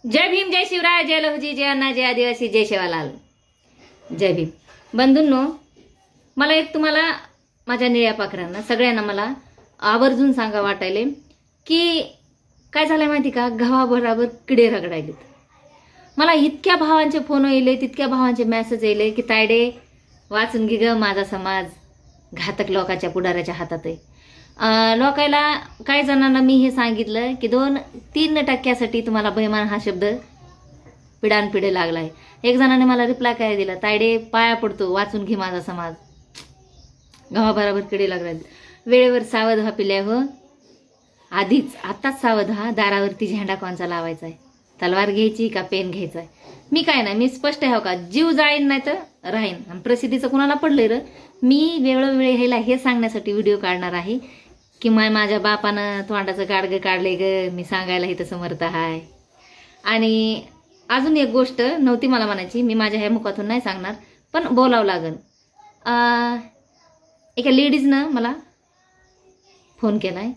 जय भीम, जय शिवराय, जय लहुजी, जय अण्णा, जय आदिवासी, जय शेवालाल. जय भीम. बंधूंनो, मला एक तुम्हाला माझ्या निळ्या पाखरांना सगळ्यांना मला आवर्जून सांगा वाटायले की काय झालंय माहिती का, गव्हाबरोबर किडे रगडायलेत. मला इतक्या भावांचे फोन येले, तितक्या भावांचे मेसेज येले की तायडे वाचून घे ग, माझा समाज घातक लोकांच्या पुढाऱ्याच्या हातात आहे. लोकायला काही जणांना मी हे सांगितलं की 2-3% तुम्हाला बैमान हा शब्द पिढानपिढे लागलाय. एक जणाने मला रिप्लाय काय दिला, तायडे पाया पडतो, वाचून घे माझा समाज, गव्हाबरोबर किडे लागले. वेळेवर सावध व्हा पिल्या हो, आताच सावध व्हा. दारावरती झेंडा कोणचा लावायचा आहे, तलवार घ्यायची का पेन घ्यायचा आहे. मी काय नाही, मी स्पष्ट आहे हो का, जीव जाईन नाही तर राहीन. प्रसिद्धीचं कुणाला पडलंय र. मी वेळोवेळी ह्याला हे सांगण्यासाठी व्हिडिओ काढणार आहे की माझ्या बापानं तोंडाचं गाडगं काढले ग, मी सांगायला इथं समर्थ आहे. आणि अजून एक गोष्ट नव्हती मला म्हणायची, मी माझ्या ह्या मुखातून नाही सांगणार, पण बोलावं लागेल. एका लेडीजनं मला फोन केलाय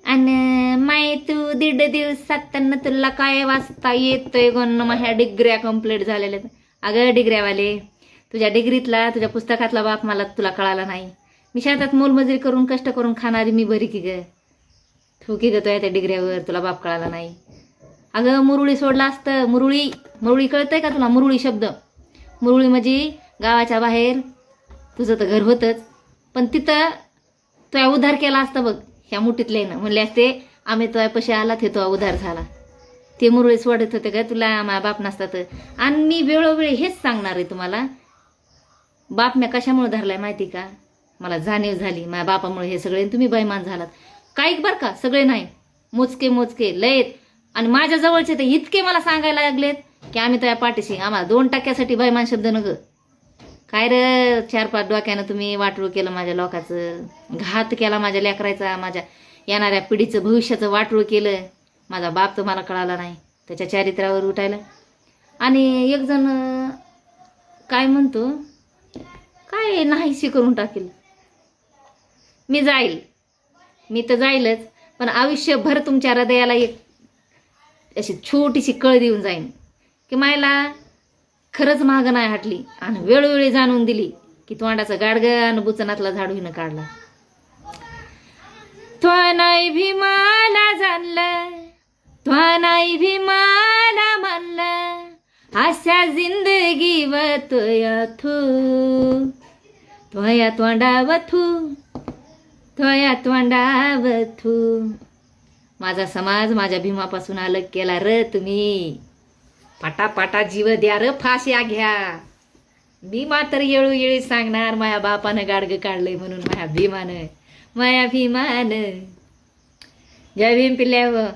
आणि माय तू 1.5 दिवसात तुला काय वाचता येतोय गण, माझ्या डिग्र्या कंप्लीट झालेल्या. अगं डिग्र्यावाले, तुझ्या डिग्रीतला तुझ्या पुस्तकातला बाप मला तुला कळाला नाही. मी शेतात मोलमजुरी करून कष्ट करून खाणारी मी बरी की ग, तू की ग तो त्या डिग्र्यावर तुला बाप कळाला नाही. अगं मुरुळी सोडला असतं, मुरुळी कळतंय का तुला? मुरुळी शब्द, मुरुळी म्हणजे गावाच्या बाहेर तुझं तर घर होतंच, पण तिथं तुया उद्धार केला असता बघ. ह्या मुठीतले ना म्हणले असते, आम्ही तुया पैसे आला ते तो उद्धार झाला. ते मुरळी सोडत होते का तुला, माझा बाप नसतात. आणि मी वेळोवेळी हेच सांगणार आहे तुम्हाला, बाप मी कशामुळे धरलाय माहिती का, मला जाणीव झाली माझ्या बापामुळे हे सगळे तुम्ही बैमान झालात. काही बरं का, सगळे नाही, मोजके लयत. आणि माझ्या जवळचे ते इतके मला सांगायला लागलेत की आम्ही तुया पाठीशी, आम्हाला 2% बैमान शब्द नग. काय र 4-5 डोक्यानं तुम्ही वाटरू केलं माझ्या लोकांचं, घात केला माझ्या लेकरायचा, माझ्या येणाऱ्या पिढीचं भविष्याचं वाटरू केलं. माझा बाप तर मला कळाला नाही त्याच्या चारित्र्यावर उठायला. आणि एक जण काय म्हणतो, काय नाहीशी करून टाकेल. मी तर जाईलच, पण आयुष्यभर तुमच्या हृदयाला एक अशी छोटीशी कळ देऊन जाईन की मायला खरंच माग नाही हटली आणि वेळोवेळी जाणून दिली की तोंडाचं गाडगं आणि बुचनातला झाडू हिनं काढला. तो नाही भीमाला जाणलं, तो नाही भीमाला मानलं, अशा जिंदगीवर तोया तोंडावर थू. माझा समाज माझ्या भीमापासून अलग केला र तुम्ही. पाटा जीव द्या र, फाश्या घ्या. मी मात्र येळोवेळी सांगणार, माया बापानं गाडगं काढलंय म्हणून माया भीमानं. जय भीम पिल्ल्या.